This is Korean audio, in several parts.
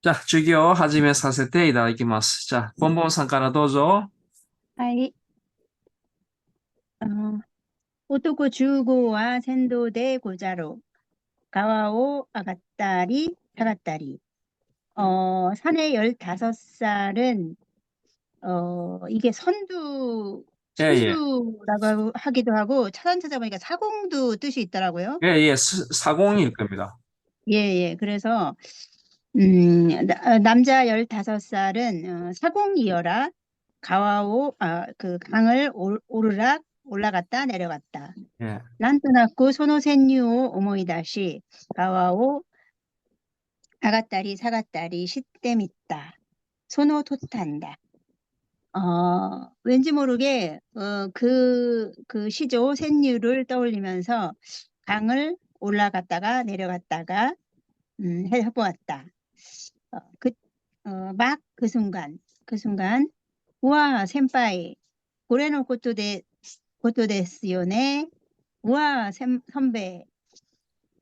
じゃあ、授業を始めさせていただきます。じゃあ、ボンボンさんからどうぞ。はい。男15와 샌도대 고자로 가와오 아갔다리 사갔다리. 사내 15살은 이게 예, 예. 선두라고 하기도 하고 찾아보니까 사공도 뜻이 있더라고요. 예, 예. 사공일 겁니다. 예, 예. 그래서 남자 15살은 사공이어라. 그 강을 오르락 올라갔다 내려갔다. 예. なんとなくその潜入を思い出し、川を 上がったり下がったり 시댐있다. 손을 텄단다. 왠지 모르게 그 시조 샌유를 떠올리면서 강을 올라갔다가 내려갔다가 해보았다. 막 그 순간 우와 센파이 고래노 것도 됐어요네. 우와 선배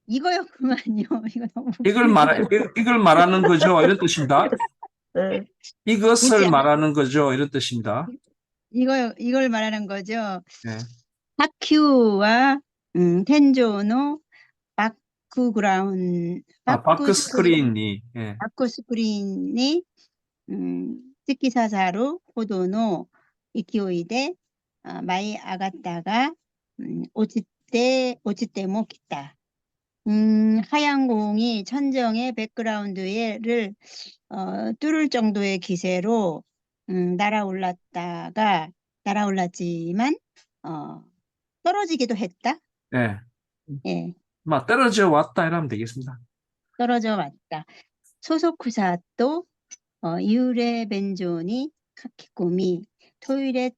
이거였구만요. 이거 너무 웃기고. 이걸 말하는 거죠. 이런 뜻입니다. 어, 웃지 이것을 않, 말하는 거죠. 이런 뜻입니다. 이걸 말하는 거죠. 예. 하큐와 텐조노 바크그라운 바크 스크린이, 예. 바크 스크린이 스키사사로 호도노 이키오이데 마이 아갔다가 오치때 못 기타. 하얀 공이 천정의 백그라운드를 뚫을 정도의 기세로 날아올랐지만 떨어지기도 했다. 예. 예, 떨어져 왔다 이러면 되겠습니다. 떨어져 왔다. 소속쿠사또 이우레 벤조니 카키코미 토이렛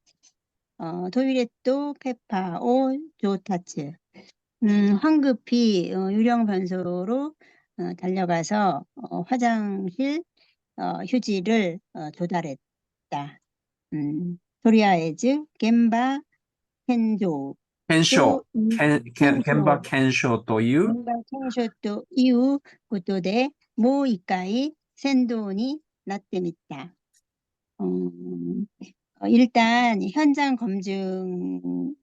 토이렛도 페파오 조타츠. 황급히 유령 변소로 달려가서 화장실 휴지를 조달했다. 토리아에즈 겐바 켄조 켄쇼, 또 겐바 켄쇼 켄쇼 또 유. 겐바 켄쇼 또 이후 고토데 모 이까이 센도니 나떼미다. 일단 현장 검증으로서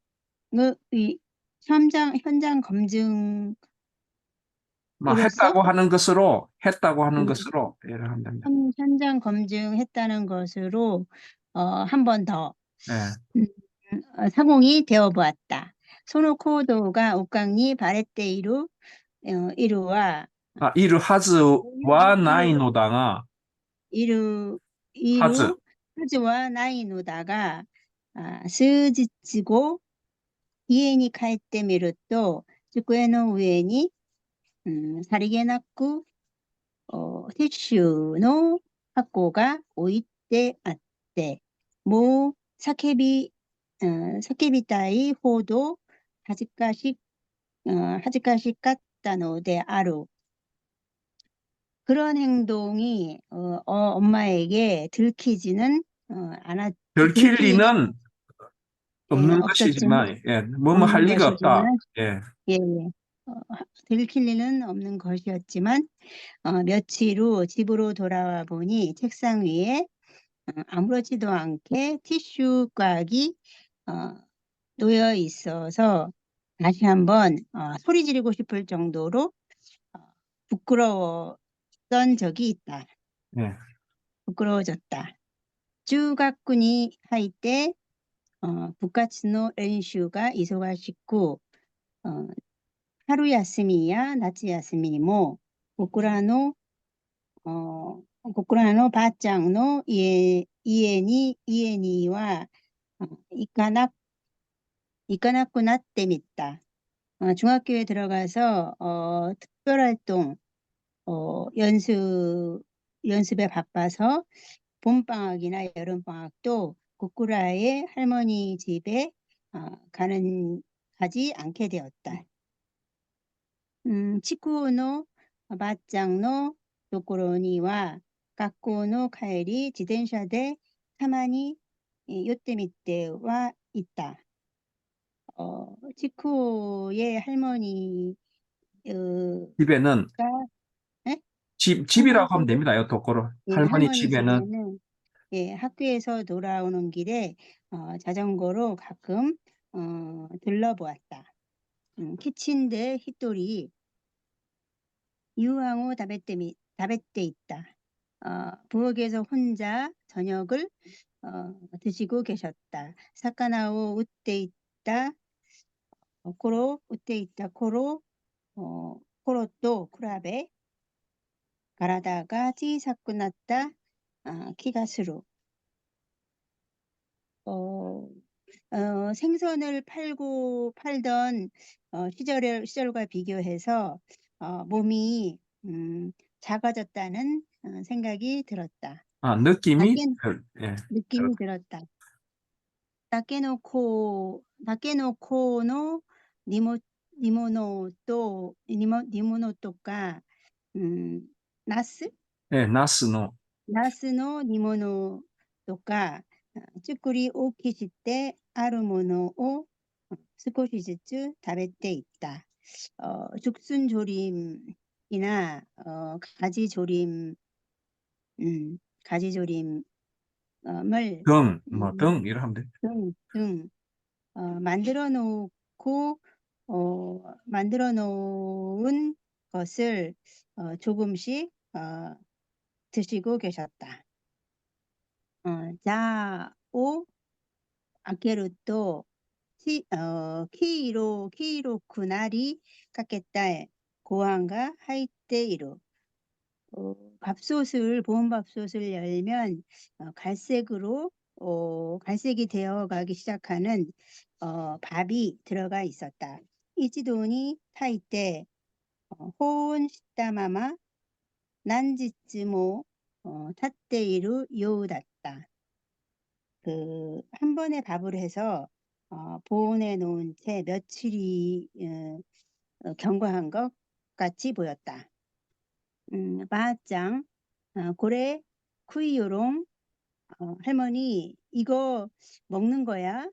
했다고 하는 음, 것으로 이해를 하면 됩니다. 현장 검증했다는 것으로 한 번 더 예. 상공이 되어 보았다. 소노코도가 옥강리 바레테이루 이루와 이루 하즈와 나이노다가 이루 하즈. 하즈와 나이노다가 스지치고 이에니 카에테 미루또机の 上に さりげなくティッシュの箱が置いてあって、もう叫びたいほど恥ずかしかったのである。 그런 행동이 엄마에게 들킬 들키 리는 없는 없었지만 것이지만, 예, 뭐뭐 할 없는 리가 것이지만 없다. 예. 예, 예. 들킬 리는 없는 것이었지만 며칠 후 집으로 돌아와 보니 책상 위에 아무렇지도 않게 티슈 꽉이 놓여 있어서 다시 한번 소리 지르고 싶을 정도로 부끄러웠던 적이 있다. 예. 부끄러워졌다. 중학군이 할 때 부카츠노練習が 忙しく 하루 야스미야 나츠 야스미も 僕らのばあちゃんの家には行かなくなってみた. 중학교에 들어가서 특별활동 연습에 바빠서 봄방학이나 여름방학도 고쿠라의 할머니 집에 가지 않게 되었다. 치쿠노 바짱노 도코로니와 학교の 帰り 自転車で 타마니 요때 밑에와 있다. 치쿠의 할머니 집에는, 가 에? 집이라고 하면 됩니다. 요 도코로. 예, 할머니 할머니 집에는. 집에는 예, 학교에서 돌아오는 길에 자전거로 가끔 들러보았다. 키친데 히토리 유황오 다베떼 있다. 부엌에서 혼자 저녁을 드시고 계셨다. 사카나오 우떼 있다. 코로 우떼 있다. 코로 또 쿠라베 가라다가 찌사쿠 났다. 키가 스루. 생선을 팔던 시절과 비교해서 몸이 작아졌다는 생각이 들었다. 느낌이? 다케 예. 느낌이 들었다. 다케노코의 니모노とか 나스? 예, 나스노. ナスの煮物とか、作り置きしてあるものを少しずつ食べていった。죽순조림이나 가지조림을 등, 이렇게 하면 돼. 등 만들어 놓은 것을 조금씩 드시고 계셨다. じゃあを開けると、黄色くなりかけたご飯が入っている。보온 밥솥을 열면 갈색이 되어가기 시작하는 밥이 들어가 있었다. 이치도니 타이테 호온 시다마마 난지츠모 tatte이루 요우dat다. 한 번에 밥을 해서 보온해 놓은 채 며칠이 경과한 것 같이 보였다. 바짱, 고래, 쿠이요롱, 할머니, 이거 먹는 거야?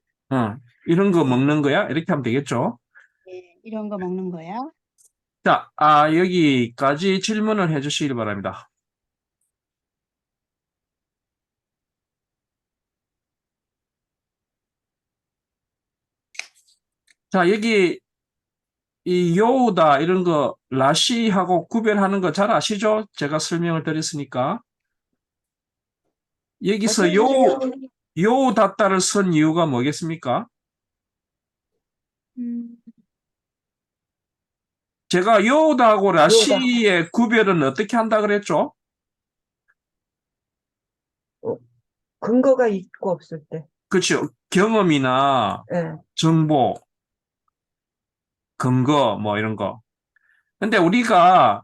이런 거 먹는 거야? 이렇게 하면 되겠죠? 네, 이런 거 먹는 거야? 자, 여기까지 질문을 해주시기 바랍니다. 자, 여기 이 요우다 이런 거 라시하고 구별하는 거 잘 아시죠? 제가 설명을 드렸으니까. 여기서 요우다따를 쓴 이유가 뭐겠습니까? 제가 요우다하고 라시의 구별은 어떻게 한다 그랬죠? 근거가 있고 없을 때. 그렇죠. 경험이나 예. 정보, 근거 뭐 이런 거. 근데 우리가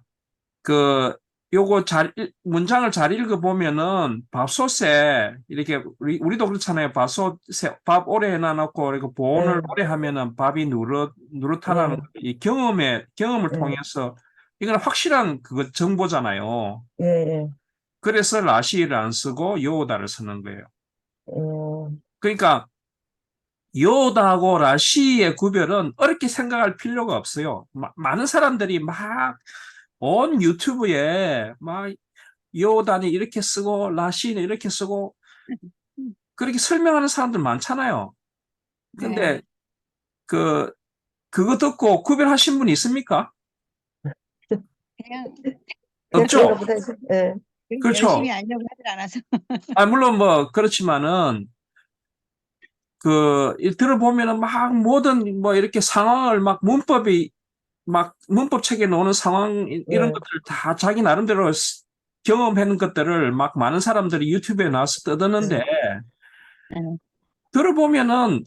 문장을 잘 읽어보면은 밥솥에 이렇게 우리도 그렇잖아요. 밥솥에 밥 오래 해놔놓고 이렇게 보온을 오래 하면은 밥이 누릇하다는 이 경험을 통해서 이건 확실한 정보잖아요. 예. 그래서 라시를 안 쓰고 요오다를 쓰는 거예요. 그러니까 요오다하고 라시의 구별은 어렵게 생각할 필요가 없어요. 많은 사람들이 온 유튜브에 요오다는 이렇게 쓰고 라시는 이렇게 쓰고 그렇게 설명하는 사람들 많잖아요. 근데 그거 듣고 구별하신 분 있습니까? 그냥 없죠? 예. 그렇죠. 열심히 알려고 하질 않아서. 물론 그렇지만은 들어보면은 모든 이렇게 상황을 문법 책에 나오는 상황 이런 것들 다 자기 나름대로 경험한 것들을 많은 사람들이 유튜브에 나와서 떠드는데 들어보면은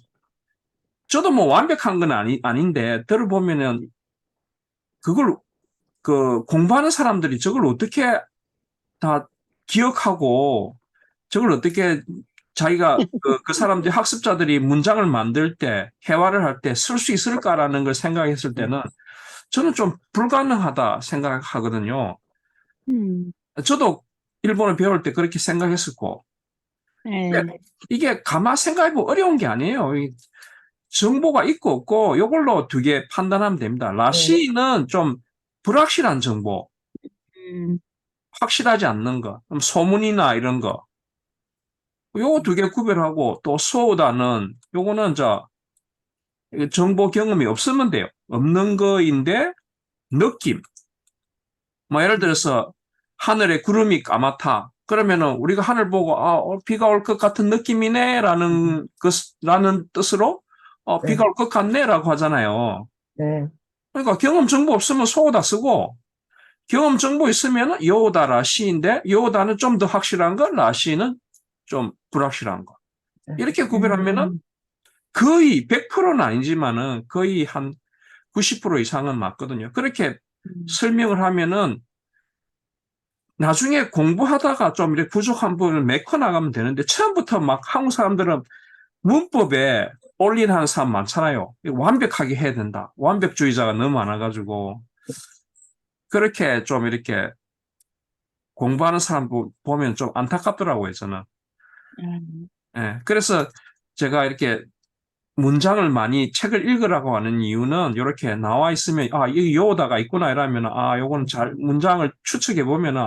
저도 완벽한 건 아닌데 들어보면은 그걸 공부하는 사람들이 저걸 어떻게 다 기억하고 저걸 어떻게 자기가 그 사람들이 학습자들이 문장을 만들 때 회화를 할 때 쓸 수 있을까라는 걸 생각했을 때는 저는 좀 불가능하다 생각하거든요. 저도 일본어 배울 때 그렇게 생각했었고 이게 가만 생각해보면 어려운 게 아니에요. 정보가 있고 없고 이걸로 두 개 판단하면 됩니다. 라시는 좀 불확실한 정보. 확실하지 않는 거, 그럼 소문이나 이런 거, 요거 두 개 구별하고 또 소다는 요거는 정보 경험이 없으면 돼요. 없는 거인데 느낌. 뭐 예를 들어서 하늘에 구름이 까맣다. 그러면은 우리가 하늘 보고 비가 올 것 같은 느낌이네라는 라는 뜻으로 네. 비가 올 것 같네라고 하잖아요. 네. 그러니까 경험 정보 없으면 소오다 쓰고 경험 정보 있으면 요오다 라시인데 요오다는 좀 더 확실한 거, 라시는 좀 불확실한 거. 이렇게 구별하면은 거의 100%는 아니지만은 거의 한 90% 이상은 맞거든요. 그렇게 설명을 하면은 나중에 공부하다가 좀 이렇게 부족한 부분을 메꿔 나가면 되는데 처음부터 막 한국 사람들은 문법에 올인하는 사람 많잖아요. 완벽하게 해야 된다. 완벽주의자가 너무 많아가지고 그렇게 좀 이렇게 공부하는 사람 보면 좀 안타깝더라고요, 저는. 예, 그래서 제가 이렇게 문장을 많이 책을 읽으라고 하는 이유는 이렇게 나와 있으면 여기 요다가 있구나 이러면 요거는 잘 문장을 추측해 보면은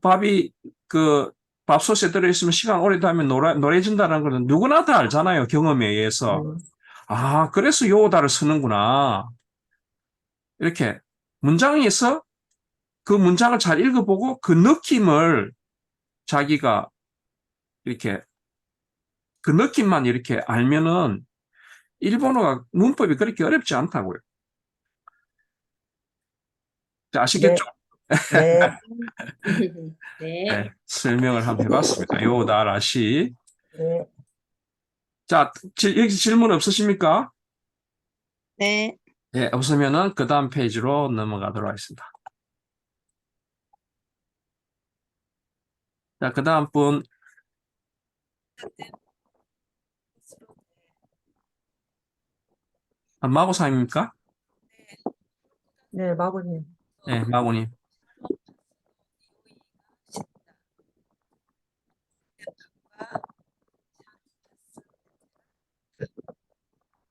밥이 그 밥솥에 들어 있으면 시간 오래 되면 노래진다는 거는 누구나 다 알잖아요. 경험에 의해서. 그래서 요다를 쓰는구나. 이렇게 문장에서 그 문장을 잘 읽어보고 그 느낌을 자기가 이렇게 그 느낌만 이렇게 알면은 일본어가 문법이 그렇게 어렵지 않다고요. 아시겠죠? 네. 네. 네, 설명을 한번 해봤습니다. 요다라시. 네. 자, 여기 질문 없으십니까? 네. 네, 없으면은 그 다음 페이지로 넘어가도록 하겠습니다. 자, 그 다음 분. 마고사입니까? 네, 마고님. 네, 마고님.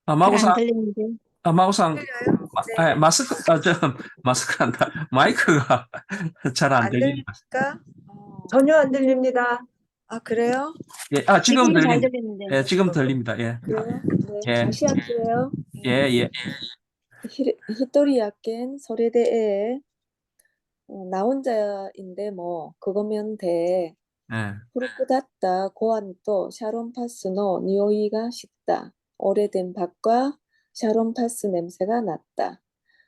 잘 마고사, 안 들리는데. 마고상, 들려요? 마스크, 마스크란다. 마이크가 잘 안 안 들립니다. 들립니까? 전혀 안 들립니다. 아, 그래요? 예, 지금 지금은 잘 들립니다. 들리는데. 예, 지금 들립니다. 예, 그래요? 네, 예, 다시 할게요. 예, 예. 一人やけん、それで、나 혼자인데 뭐, 그거면 돼. 예,古くだった고안또 샤론파스의匂いが 싶다. 오래된 밭과 샤론파스 냄새가 났다.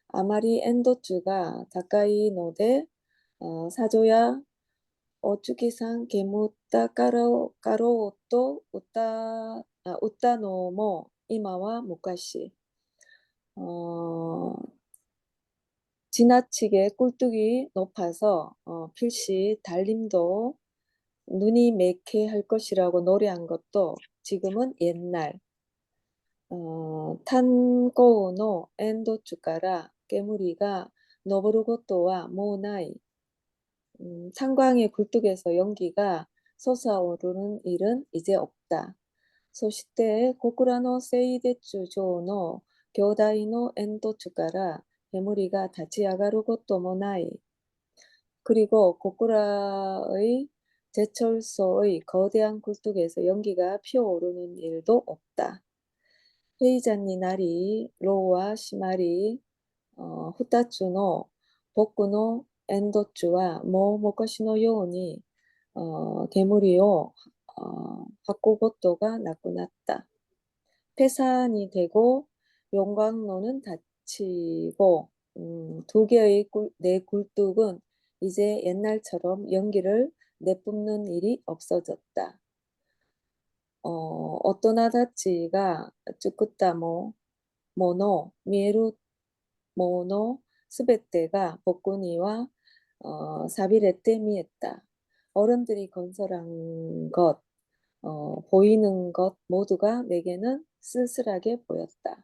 아마리 엔도주가 가까이 노데 사조야 어쭈기상 게무다 까로 또 웃다 노모 이마와 무카시 지나치게 꿀뚝이 높아서 필시 달림도 눈이 매게 할 것이라고 노래한 것도 지금은 옛날 탄고우노 엔도쭈까라 깨무리가 너부르고또와 모나이 탄광의 굴뚝에서 연기가 솟아오르는 일은 이제 없다. そして、小倉の製鉄所の巨大の煙突から 煙が立ち上がることもない. 그리고 고쿠라의 제철소의 거대한 굴뚝에서 연기가 피어오르는 일도 없다. 회의자니 날이 로와 시마리 후타츠노 복구노 엔도츠와 모 모카시노 요우니 괴물이요 바꾸고또가 나타났다. 폐산이 되고 용광로는 닫히고 두 개의 내 굴뚝은 이제 옛날처럼 연기를 내뿜는 일이 없어졌다. 오토나다치가 쭈꾸타 모노 미에루 모노 스베테가 복구니와 사비레테 미했다. 어른들이 건설한 것, 보이는 것 모두가 내게는 쓸쓸하게 보였다.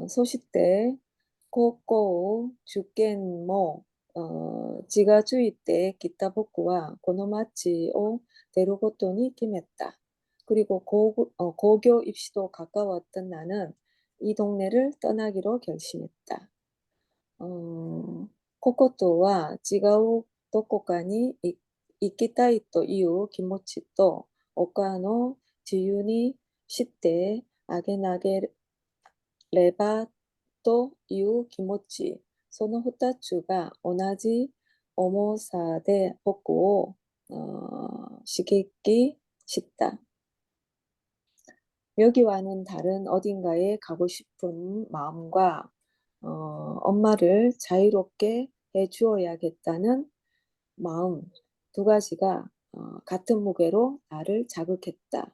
소식때 고꼬우 주겐모 지가 주의 때 기타 복구와 고노마치오 데루고토니 김했다. 그리고 고교 입시도 가까웠던 나는 이 동네를 떠나기로 결심했다. ココトは違うどこかに行きたいという気持ちと、他の自由にしてあげなければという気持ち、その2つが同じ重さで僕を刺激した. 여기와는 다른 어딘가에 가고 싶은 마음과 엄마를 자유롭게 해주어야겠다는 마음 두 가지가 같은 무게로 나를 자극했다.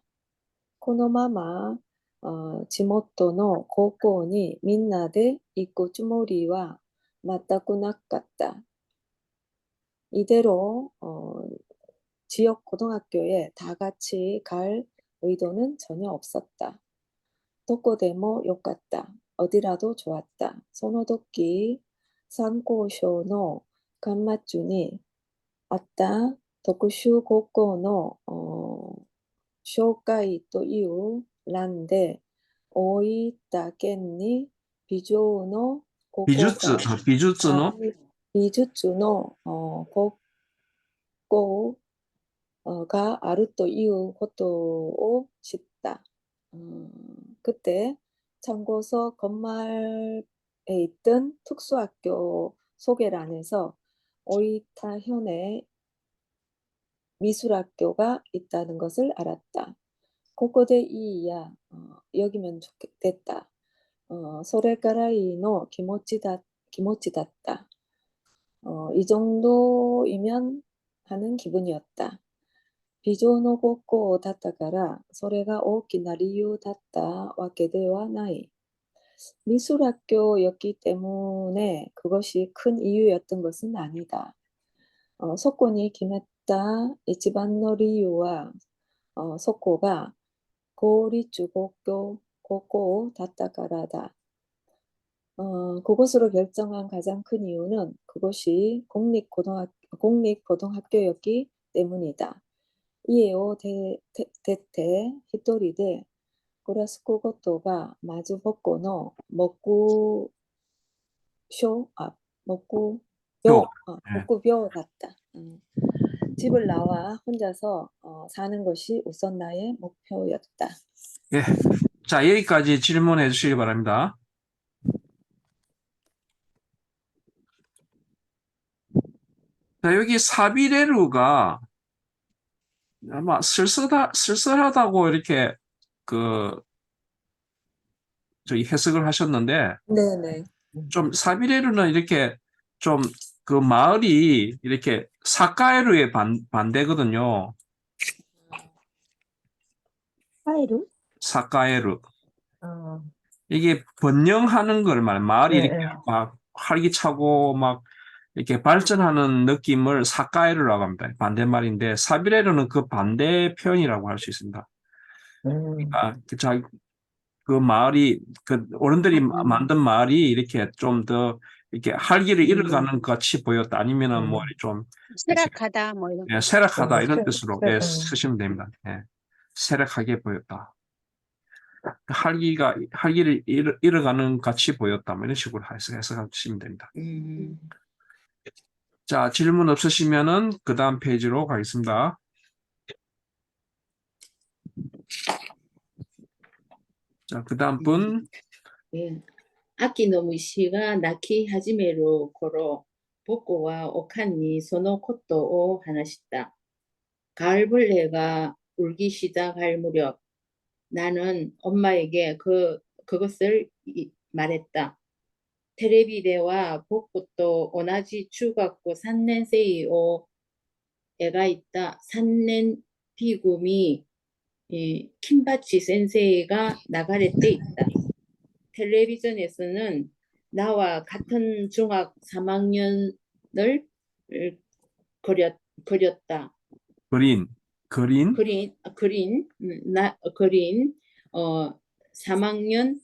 このまま地元の高校にみんなで行くつもりは全くなかった. 이대로 지역 고등학교에 다 같이 갈 의도는 전혀 없었다. どこでもよかった. 어디라도 좋았다. その時参考書の巻末にあった特殊高校の紹介という欄で大分県に美術の高校が美術の美術の高校가あるということを知った. 그때 참고서 건말에 있던 특수학교 소개란에서 오이타현에 미술학교가 있다는 것을 알았다. ここでいいや, 여기면 좋겠다. それからいいの気持ちだった. 이 정도이면 하는 기분이었다. 美術の高校だったからそれが大きな理由だったわけではない. 미술학교였기 때문에 그것이 큰 이유였던 것은 아니다. 석고니決めた 一番の理由は 석고가公立高校だったからだ. 그곳으로 결정한 가장 큰 이유는 그것이 공립고등학교였기 때문이다. 家を出て一人で暮らすことがまず僕の目標だった. 집을 나와 혼자서 사는 것이 우선 나의 목표였다. 예. 자, 여기까지 질문해 주시기 바랍니다. 자, 여기 사비레루가 아마 쓸쓸하다고 이렇게 저희 해석을 하셨는데, 네네. 좀 사비레루는 이렇게 좀 그 마을이 이렇게 사카에루의 반대거든요. 파이루? 사카에루. 어, 이게 번영하는 걸 마을이 네, 이렇게 네. 막 활기차고 막 이렇게 발전하는 느낌을 사카에루라고 합니다. 반대말인데, 사비레루는 그 반대 표현이라고 할 수 있습니다. 그 마을이, 어른들이 만든 마을이 이렇게 좀 더 이렇게 활기를 잃어가는 것 같이 보였다. 아니면은 뭐 좀 쇠락하다 뭐 이런 거. 쇠락하다 이런 뜻으로 네. 쓰시면 됩니다. 예. 쇠락하게 보였다. 활기를 잃어가는 것 같이 보였다. 뭐 이런 식으로 해석하시면 됩니다. 자, 질문 없으시면은 그 다음 페이지로 가겠습니다. 자, 그 다음 분. 예.秋の虫が鳴き始める頃、僕はおかんにそのことを話した. 가을벌레가 울기 시작할 무렵, 나는 엄마에게 그것을 말했다. 테레비대와 복고도 同じ中学校3年生を描いた3年 B組 킴바치 센세이가 나가레때 있다. 텔레비전에서는 나와 같은 중학 3학년을 그렸다. 그린 3학년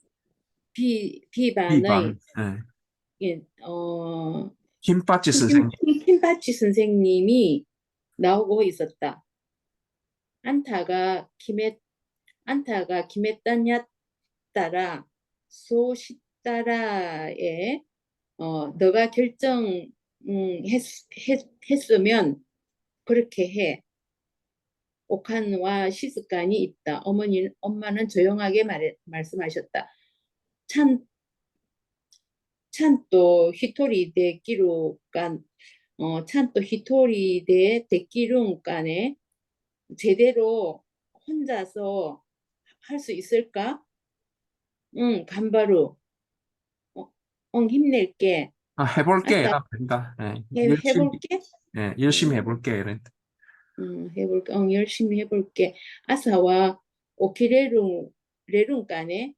B반의 예. 어, 김빠치 선생님. 킴바치 선생님이 나오고 있었다. 안타가 김했다냐 따라 소시 따라에 너가 했으면 그렇게 해. 오칸와 시스칸이 있다. 엄마는 조용하게 말씀하셨다. 찬, 찬또 히토리 데 기루간, 찬또 히토리 데 데끼룬간에 제대로 혼자서 할 수 있을까? 응, 간바루. 힘낼게. 해볼게. 아싸, 이라 된다. 예, 해볼게. 열심히 해볼게. 이런. 해볼게. 열심히 해볼게. 아사와 레룬간에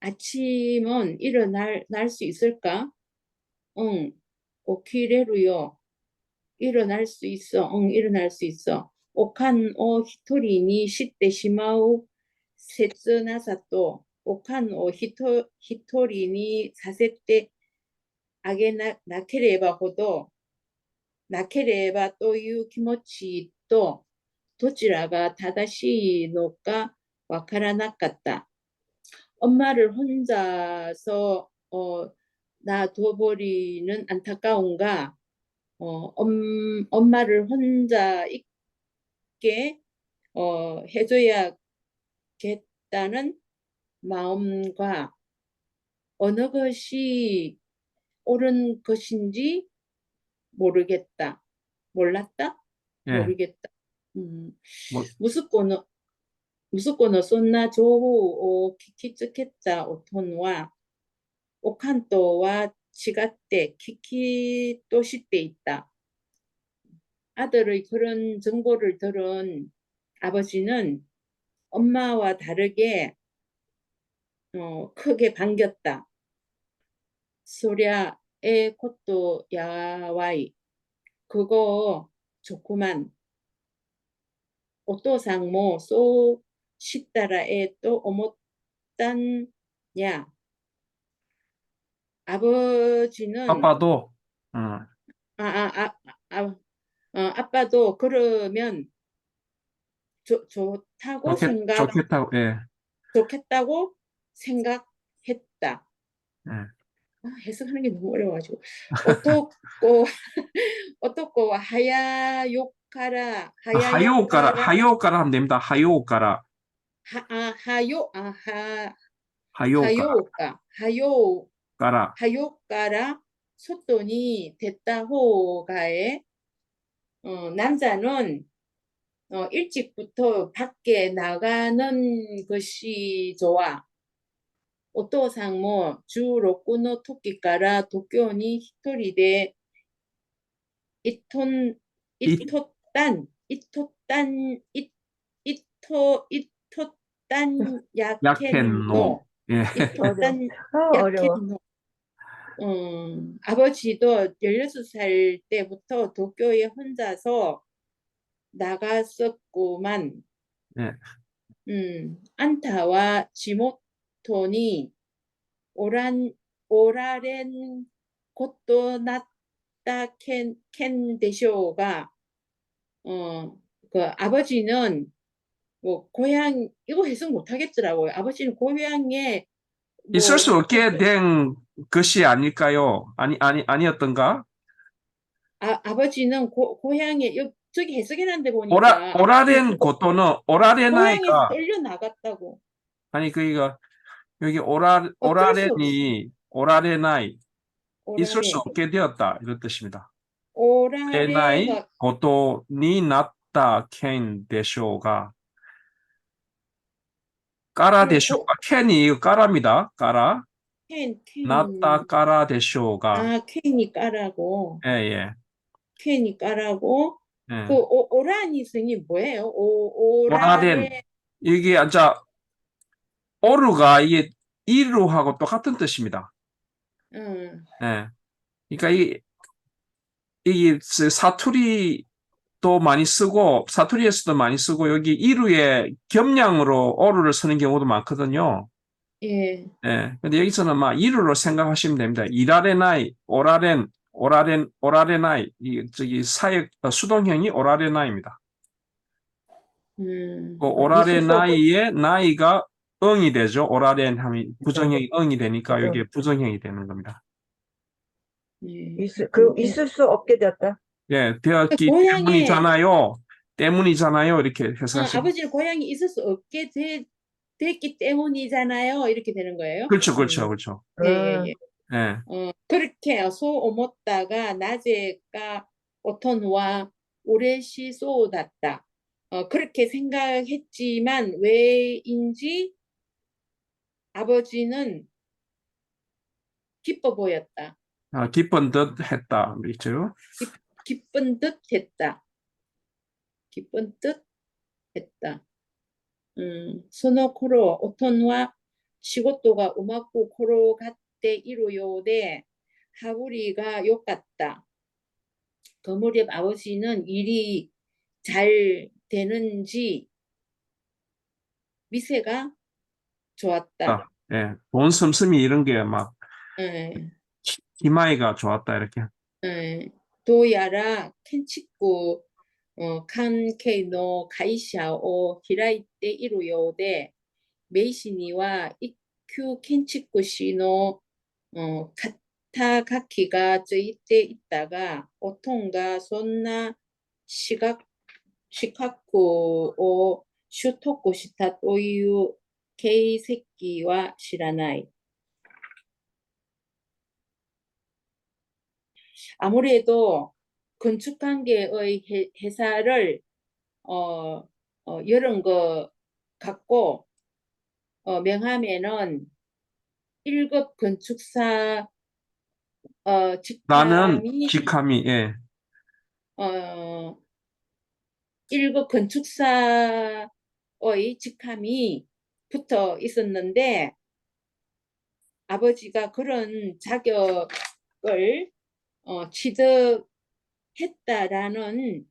아침은 날 수 있을까? 응, 오키레루요. 일어날 수 있어. 응, 일어날 수 있어. 오칸 오 히토리니 시때 시마우 세츠나사또 오칸 오 히토리니 사세때 아게 나케레바 호도 나케레바 또유 키모치 또 도치라가 다다시 노까 와카라나갔다. 엄마를 혼자서 놔둬버리는 안타까움과 엄마를 혼자 있게 해줘야겠다는 마음과 어느 것이 옳은 것인지 몰랐다? 예, 모르겠다. 뭐, 息子のそんな情報を聞きつけたおとんは、お関東は違って聞きとしていた. 아들의 그런 정보를 들은 아버지는 엄마와 다르게 크게 반겼다. 소랴 에 것도 야와이. 그거 좋구만. お父さんもそうしたらと思ったんや. 아버지는 아빠도, 아빠도 그러면 좋다고 좋겠다고, 예, 좋겠다고 생각했다. 예. 해석하는 게 너무 어려워가지고. 어떻고 어떻고 하요오까라 하면 됩니다. 하요오까라. 하요오까 까라. 하요가라 소돈이 됐다 호가에 남자는 일찍부터 밖에 나가는 것이 좋아. お父さんも16の時から東京に一人で行っとったんやけんの 예. 어려워. 아버지도 16살 때부터 도쿄에 혼자서 나갔었구만. 예. 안타와 지모토니 오라렌 것도 낫다 켄 대쇼가 그 아버지는 뭐 고향 이거 해석 못 하겠더라고요. 아버지는 고향에 있을 수 없게 된 것이 아닐까요? 아니었던가? 아버지는 고향에 저기 해석해놨는데 보니까 오라렌 고토는 고향에서 오라레나이가 떨려 나갔다고. 아니 그니까 여기 어쩔 수 오라레나이 있을 수 오라레 없게 되었다 이런 뜻입니다. 레나이 오라레가 고토니 나타 켄 데쇼가 까라 데쇼가 켄이 이거 까라입니다. 까라 켄 나타 까라 데쇼가 켄이 까라고 예. 켄이 까라고 예. 그 오라니스니 뭐예요? 오라렌 이게 앉아 오르가 이게 이루하고 똑같은 뜻입니다. 예. 그러니까 이 사투리도 많이 쓰고 사투리에서도 많이 쓰고 여기 이루의 겸양으로 오르를 쓰는 경우도 많거든요. 예. 예. 근데 여기서는 막 이루로 생각하시면 됩니다. 이라레나이, 오라레나이 저기 사역 수동형이 오라레나이입니다. 그 오라레나이의 나이가 응이 되죠. 오라렌 하면 부정형이 응이 되니까 그죠. 이게 부정형이 되는 겁니다. 네. 있을 수 없게 되었다. 예, 되었기 고향에 때문이잖아요. 이렇게 해석하시면. 아버지는 고향에 있을 수 없게 됐기 때문이잖아요. 이렇게 되는 거예요. 그렇죠, 그렇죠, 그렇죠. 예, 예. 예, 그렇게 소오모다가 낮에가 오톤와 오레시 소오das다. 그렇게 생각했지만 왜인지 아버지는 기뻐 보였다. 기쁜 듯 했다. 그렇죠. 기쁜 듯 했다. 기쁜 듯 했다. その頃、おとんは仕事がうまく転がっているようで、羽振りが良かった。그 무렵 아버지는 일이 잘 되는지 미세가 좋았다. 예, 돈 씀씀이 이런 게 막 예, 희마이가 좋았다. 이렇게. 예. 도야라 켄치쿠 칸케이노 가이샤오 히라이테 이루요데 메이시니와 이큐 켄치쿠 씨노 카타가키가 저이때 있다가 오통가 손나 시카쿠 오 슈토쿠 시타 또유 케이세키와 시라나이. 아무래도 건축관계의 회사를 이런 거 갖고 명하면은 1급 건축사 나는 직함이 직함이, 예, 1급 건축사의 직함이 붙어 있었는데 아버지가 그런 자격을 취득했다라는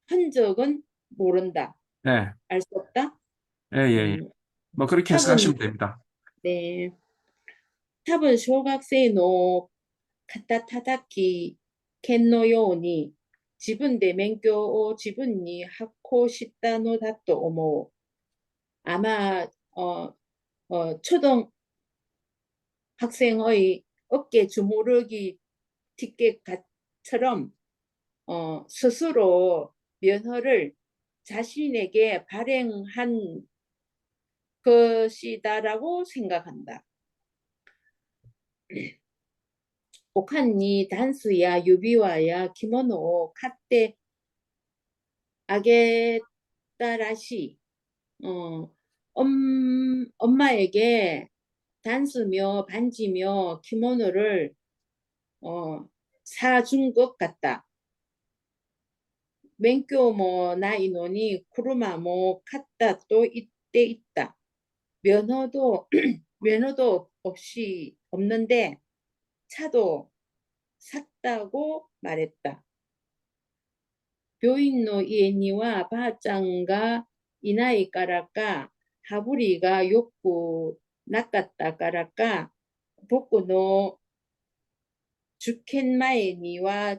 흔적은 모른다. 예, 알 수 없다. 예, 예, 예. 뭐 그렇게 탑은 해석하시면 됩니다. 네. 탑은小学生の肩叩き剣のように自分で免許を自分に発行したのだと思う。아마 초등학생의 어깨 주무르기 티켓처럼 스스로 면허를 자신에게 발행한 것이다라고 생각한다. 오칸니 단스야 유비와야 기모노 카테 아게따라시 엄마에게 단스며 반지며 키모노를 사준 것 같다. 멘교 뭐 나이노니 쿠르마 뭐 카타 또 이때 있다. 면허도 없이 없는데 차도 샀다고 말했다. 교인노 이에니와 바짱가 이나이 까라까 하부리가 욕구 낚았다 까라까 복구노 주켄마에니와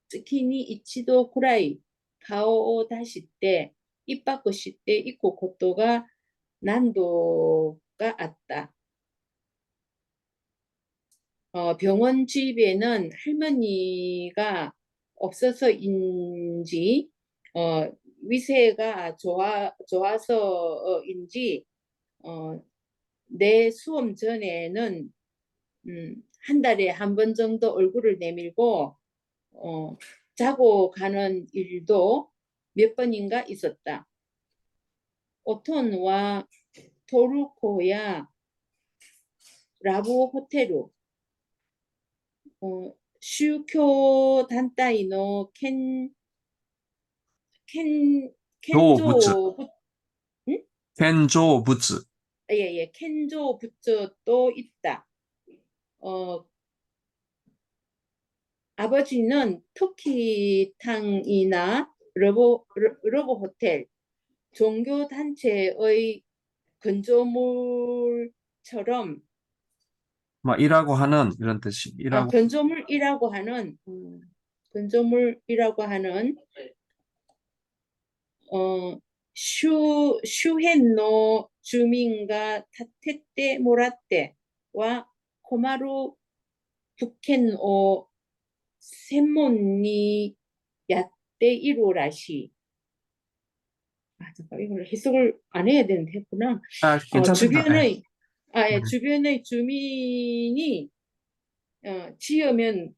츠키니 이치도 쿠라이 가오 다시 때 입바꾸시 때 있고 고토가 난도가 왔다. 병원 주입에는 할머니가 없어서인지 위세가 좋아서인지 내 수험 전에는 한 달에 한 번 정도 얼굴을 내밀고 자고 가는 일도 몇 번인가 있었다. 오톤와 토르코야 라부 호텔로宗教団体の도부츠, 응? 켄조 부츠. 예, 켄조 부츠도 있다. 아버지는 터키탕이나 러브 호텔, 종교 단체의 건조물처럼 막 일하고 하는 이런 뜻이 일하고 건조물이라고 하는 슈헨노 주민가 타테테 모라테와 코마루 북켄 오 샘몬니 야떼 이로라시. 아, 잠깐 이걸 해석을 안 해야 되는데 했구나. 괜찮습니다. 네. 예, 주변의 주민이 지으면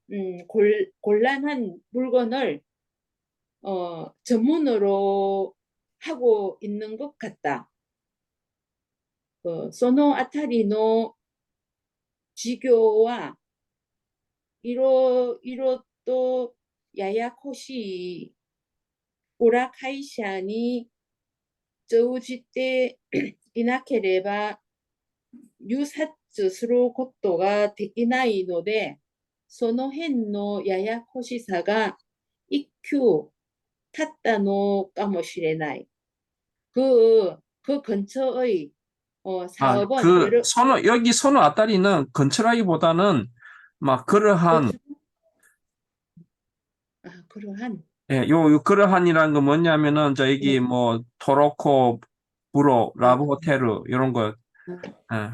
곤란한 물건을 전문으로 하고 있는 것 같다. そのあたりの事業はいろいろとややこしい裏会社に乗じていなければ入札することができないので、その辺のややこしさが一級経ったのかもしれない。그 근처의 사업은 여기 소노 아따리는 근처라기보다는 막 그러한, 그러한 예, 그러한이라는 건 뭐냐면은, 저기 뭐, 토로코, 부로, 라브 호텔, 이런 거, 예,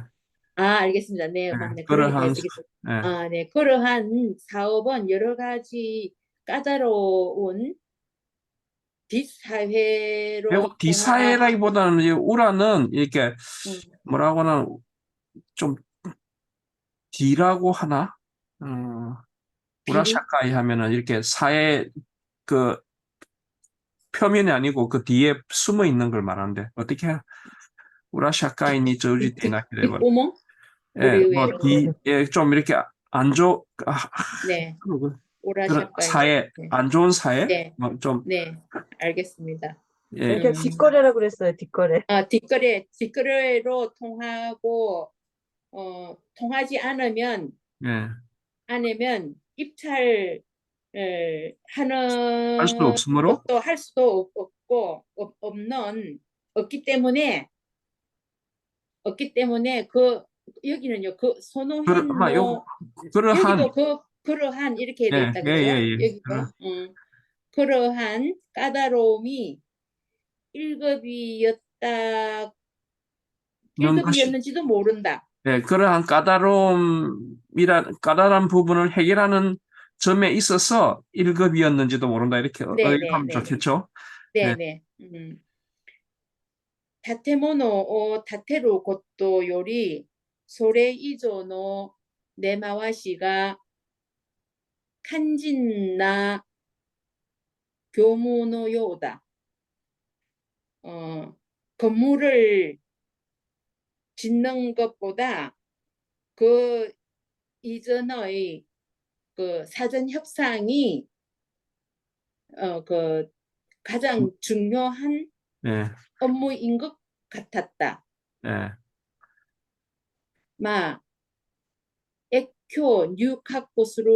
알겠습니다. 네, 맞네. 그러니까 그러한, 해석이 예. 네, 그러한 사업은 여러 가지 까다로운 뒷사회로 그리고 디사회라기보다는, 이 우라는 이렇게, 뭐라고 하나, 좀, D라고 하나? 우라샤카이 하면은 이렇게 사회, 그, 표면이 아니고 그 뒤에 숨어 있는 걸 말하는데, 어떻게, 우라샤카이니 저지 대나키레바. 뒷구멍? 예, 우리 뭐, 왜 예, 좀 이렇게 안 좋, 네, 그런 오라샤카이. 사회, 네, 안 좋은 사회? 네, 뭐 좀, 네, 알겠습니다. 예, 그냥 뒷거래라고 그랬어요, 뒷거래. 뒷거래로 통하고 통하지 않으면 입찰을 하는 할 수 없으므로, 것도 할 수도 없고 없기 때문에 여기는요 그 소노헨노 그러한, 여기도 그러한 이렇게 돼 있다 그죠? 여기도 그러한 까다로움이 1급이었다 는 것이, 1급이었는지도 모른다. 예, 그러한 까다로운 부분을 해결하는 점에 있어서 1급이었는지도 모른다. 이렇게 하면 좋겠죠? 네네. 建物を建てることより、それ以上の根回しが肝心な業務のようだ。 건물을 짓는 것보다 그 이전의 그 사전 협상이 그 가장 중요한 업무인 것 같았다. まあ、越境入学する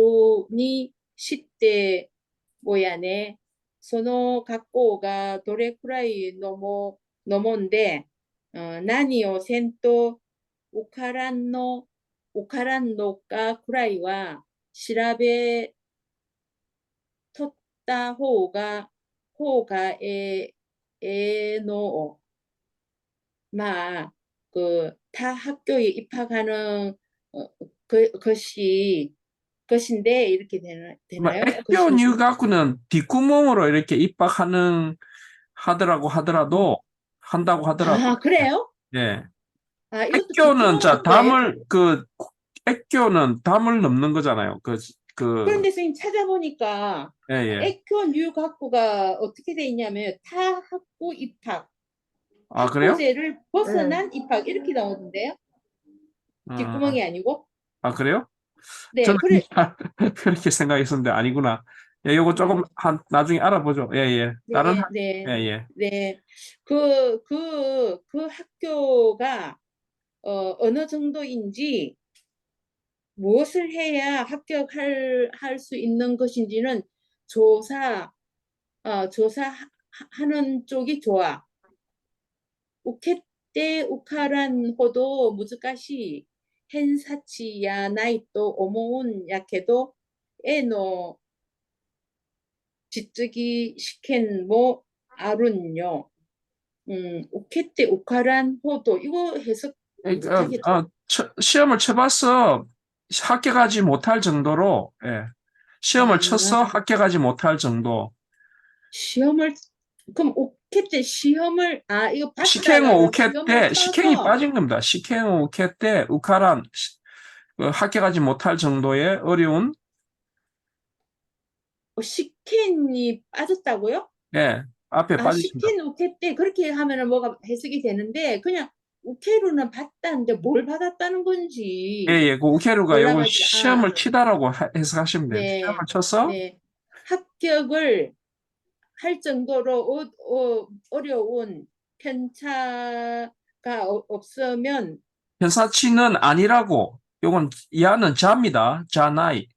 にしてもやね、その学校がどれくらいのもんで、何をせんと受からんのかくらいは調べとった方がええの。まあ、타 학교에 입학하는 것인데 이렇게 되나요? 액교 뉴가쿠는 뒷구멍으로 이렇게 한다고 하더라도, 그래요? 예. 이것도 액교는, 자, 뒷구멍인 거예요? 액교는 담을 넘는 거잖아요. 그런데 선생님 찾아보니까 예. 액교 뉴학부가 어떻게 돼 있냐면 타 학부 입학, 그래요? 학부제를 벗어난 입학 이렇게 나오던데요? 뒷구멍이 아니고? 그래요? 네, 저는 그렇게 생각했었는데 아니구나. 예, 요거 조금 나중에 알아보죠. 예. 다른 예. 그 학교가 어느 정도인지 무엇을 해야 합격할 수 있는 것인지는 조사하는 쪽이 좋아. 우케때 우카란 호도 무즈카시 헨사치야 나이또 오모운 야케도 에노 지뜨기 시켄 뭐 아룬요. 우케때 우카란 호도 이거 해석 시험을 쳐봤어. 합격하지 못할 정도로, 시험을 아. 쳐서 합격하지 못할 정도. 시험을 그럼 오케 때 시험을 이거 식행 봤다가 오케 시험을 때, 식행이 쳐서 빠진 겁니다. 식행 오케 때, 우카란, 합격하지 못할 정도의 어려운, 식캔이 빠졌다고요? 앞에 빠졌습니다. 식캔 오케 때 그렇게 하면은 뭐가 해석이 되는데 그냥 우케로는 봤다는데 뭘 받았다는 건지 그 우케루가 요걸 몰라가지고 시험을 치다라고 해석하시면 돼요. 시험을 네, 쳐서, 네. 합격을 할 정도로 어려운 편차가 없으면 편사치는 아니라고, 요건, 야는 자입니다. 자나이.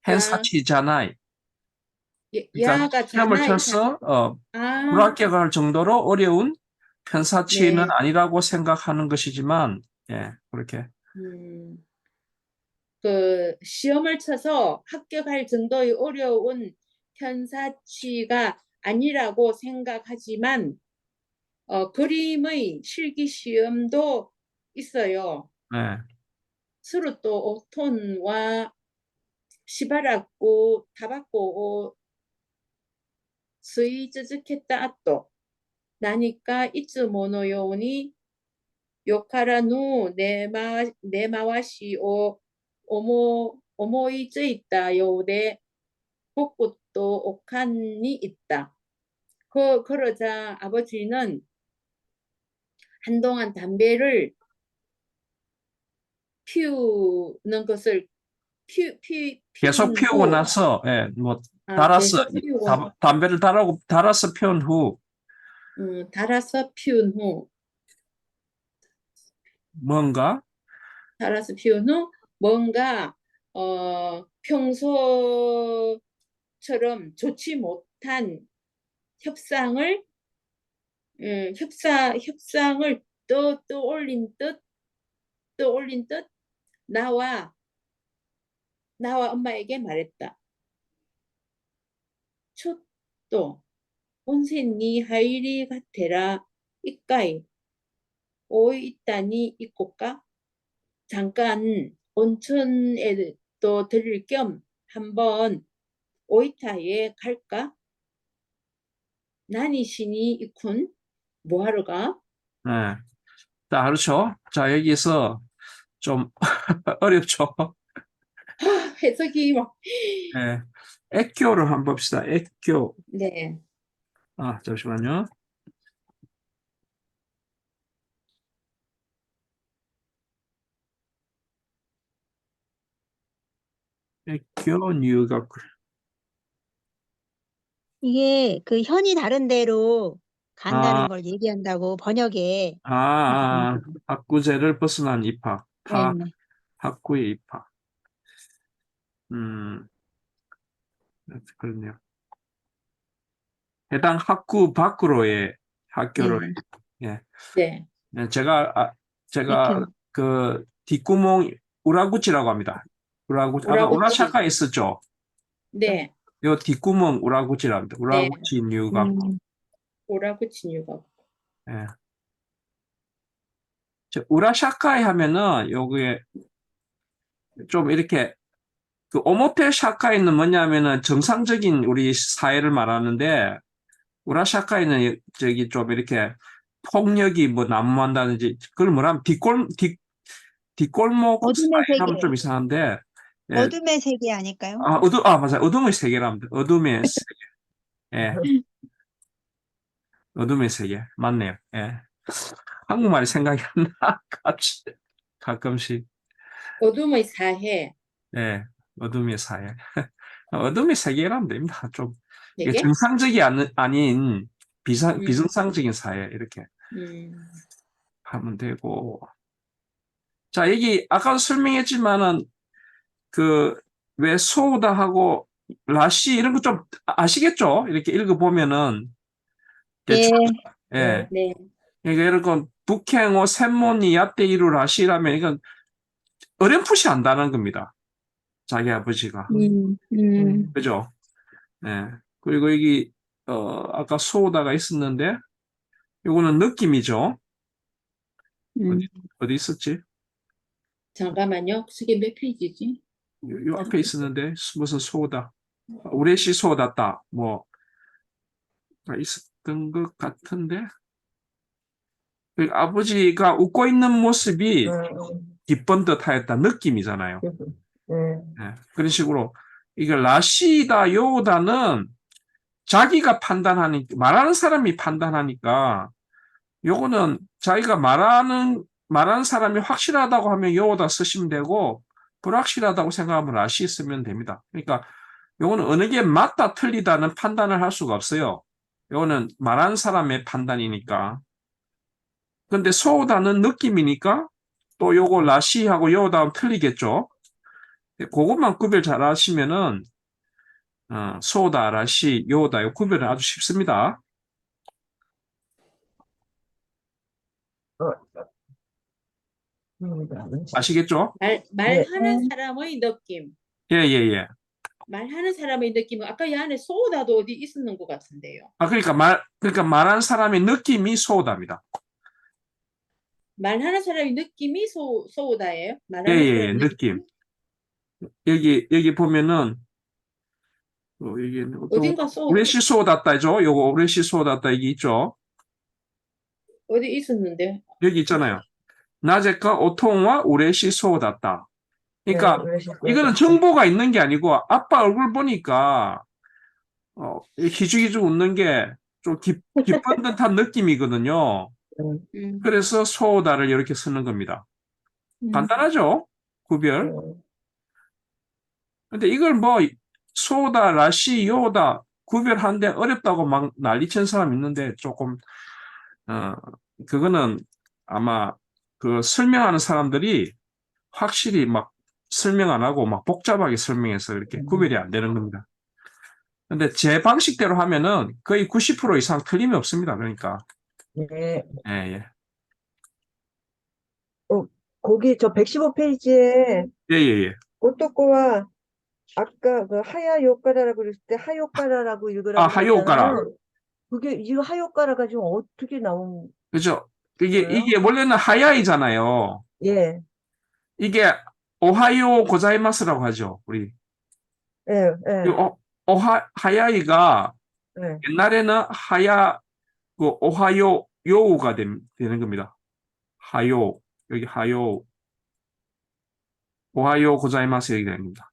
펜사치 자나이. 그러니까 야가 시험을 자나이 쳐서, 아, 불합격할 정도로 어려운 편사치는 네. 아니라고 생각하는 것이지만, 그렇게. 그 시험을 쳐서 합격할 정도의 어려운 편사치가 아니라고 생각하지만 그림의 실기 시험도 있어요. 네. 서로 또 오톤과 시바라고 타바고 스이 즈즈케타 아또 나니까 이츠 모노요니 요카라 누 네마와시 오모이 쯔있다 요데 복꽃도 옥한이 있다. 그러자 아버지는 한동안 담배를 피우는 것을 계속 피운 피우고 후, 나서, 뭐, 달아서, 계속 피우고, 담배를 달아서 피운 후, 달아서 피운 후, 뭔가, 달아서 피운 후, 뭔가, 평소처럼 좋지 못한 협상을, 협상을 떠올린 듯, 나와 엄마에게 말했다. 촛도 온센 니 하이리 가테라 이까이 오이 있다니 이꼬까 잠깐 온천에 또 들릴 겸 한번 오이타에 갈까? 나니시니 이쿤 뭐하러 가? 자, 그렇죠. 자, 여기서 좀 어렵죠. 해석이 막 액교를 한번 봅시다. 액교. 네. 잠시만요. 액교 뉴가 이게 그 현이 다른 데로 간다는 걸 얘기한다고 번역에. 학구제를 벗어난 입학. 네. 학구의 입학. 그렇네요. 해당 학구 밖으로의 학교를, 네. 네. 제가 액교. 그 뒷구멍 우라구치라고 합니다. 아까 우라구치. 우라샤카 있었죠? 네. 요 뒷구멍 우라구치라고 합니다. 네. 우라구치 뉴가. 오라구치 뉴가. 예. 우라샤카이 하면은 요게 좀 이렇게 그 오모테 샤카이는 뭐냐면은 정상적인 우리 사회를 말하는데 우라샤카이는 저기 좀 이렇게 폭력이 뭐 난무한다든지 그걸 뭐라면 뒷골목 어둠의 사회 하면 세계. 좀 이상한데 어둠의 세계 아닐까요? 맞아요. 어둠의 세계랍니다. 어둠의 세계. 예. 어둠의 세계. 맞네요. 예. 한국말이 생각이 안 나. 가끔씩. 어둠의 사해. 예. 어둠의 사회. 어둠의 세계라면 됩니다. 좀 이게 되게? 정상적이 아닌 음. 비정상적인 사회 이렇게 하면 되고. 자, 여기 아까도 설명했지만은 그 왜 소우다하고 라시 이런 거 좀 아시겠죠? 이렇게 읽어보면은 대충 예. 네. 그러니까 이런 북행어 샘모니 야떼이루 라시라면 이건 어렴풋이 안다는 겁니다. 자기 아버지가. 그죠? 예. 그리고 여기 아까 소우다가 있었는데 요거는 느낌이죠. 어디 있었지? 잠깐만요. 그게 몇 페이지지? 요 앞에 있었는데 무슨 소다. 우레시 소다다. 뭐 있었던 것 같은데. 그 아버지가 웃고 있는 모습이 기쁜 듯하였다 느낌이잖아요. 예, 그런 식으로 이게 라시다 요다는 자기가 말하는 사람이 판단하니까 요거는 자기가 말하는 사람이 확실하다고 하면 요다 쓰시면 되고 불확실하다고 생각하면 라시 쓰면 됩니다. 그러니까 요거는 어느 게 맞다 틀리다는 판단을 할 수가 없어요. 요거는 말하는 사람의 판단이니까. 근데 소다는 느낌이니까 또 요거 라시하고 요다는 틀리겠죠. 그것만 구별 잘 하시면은 소다, 라시, 요다 요 구별은 아주 쉽습니다. 아시겠죠? 말하는 사람의 느낌. 예, 예, 예. 말하는 사람의 느낌은 아까 이 안에 소다도 어디 있었는 것 같은데요. 그러니까 말한 사람의 느낌이 소다입니다. 말하는 사람의 느낌이 소다예요? 예, 말하는 예, 예, 사람의 느낌. 여기 보면은, 이게 어딘가 소 우레시 소다다죠? 요거 우레시 소다다 이게 있죠? 어디 있었는데. 여기 있잖아요. 나제카 오통와 우레시 소다다. 그러니까 이거는 정보가 있는 게 아니고 아빠 얼굴 보니까 희죽희죽 웃는 게 좀 기쁜 듯한 느낌이거든요. 그래서 소다를 이렇게 쓰는 겁니다. 간단하죠? 구별. 근데 이걸 뭐 소다, 라시, 요다 구별하는데 어렵다고 막 난리친 사람 있는데 조금 그거는 아마 그 설명하는 사람들이 확실히 막 설명 안 하고 막 복잡하게 설명해서 이렇게 구별이 안 되는 겁니다. 근데 제 방식대로 하면은 거의 90% 이상 틀림이 없습니다. 그러니까. 네. 예, 예. 거기 저 115페이지에 예, 예, 예. 고토코와 아까 그 하야 요가라라고 그랬을 때 하요가라라고 읽으라고 하요가라. 그랬잖아요. 그게 이 하요가라가 지금 어떻게 나온 그죠? 거예요? 이게 원래는 하야이잖아요. 예, 이게 오하요 고자이마스라고 하죠. 우리. 예, 이 예, 하야이가 예. 옛날에는 오하요 요우가 되는 겁니다. 하요. 여기 하요. 오하요 고자이마스 얘기 됩니다.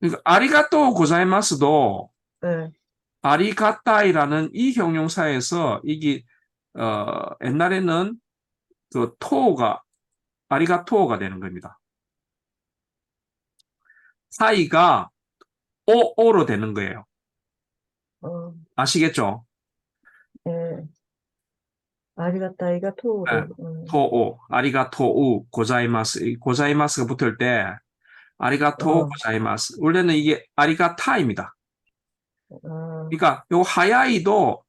그러니까 아리가또 고자이마스도 예. 아리가타이라는 이 형용사에서 이게 옛날에는 그 토가 아리가토가 되는 겁니다. 사이가 오로 되는 거예요. 어, 아시겠죠? 예. 아리가타이가 토로. 네. 토오, 아리가토우, 고자이마스. 고자이마스가 붙을 때 아리가토 고자이마스. 원래는 이게 아리가타입니다. 그러니까 요 하야이도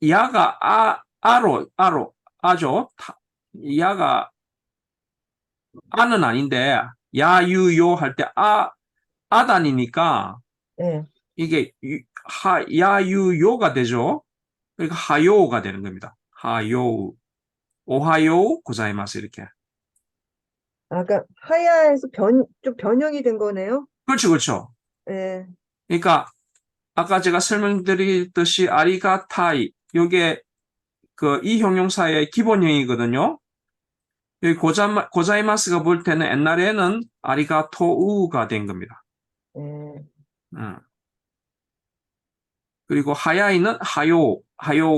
야가 아죠. 야가 아는 아닌데 야유요 할 때 아단이니까 예. 이게 야유요가 되죠. 그러니까 하요가 되는 겁니다. 하요, 오하요 고자이마스 이렇게. 아까 하야에서 좀 변형이 된 거네요. 그렇죠, 그렇죠. 예. 그러니까 아까 제가 설명드렸듯이 아리가타이 요게 이 형용사의 기본형이거든요. 여기 고자이마스가 볼 때는 옛날에는 아리가토우가 된 겁니다. 예. 그리고 하야이는 하요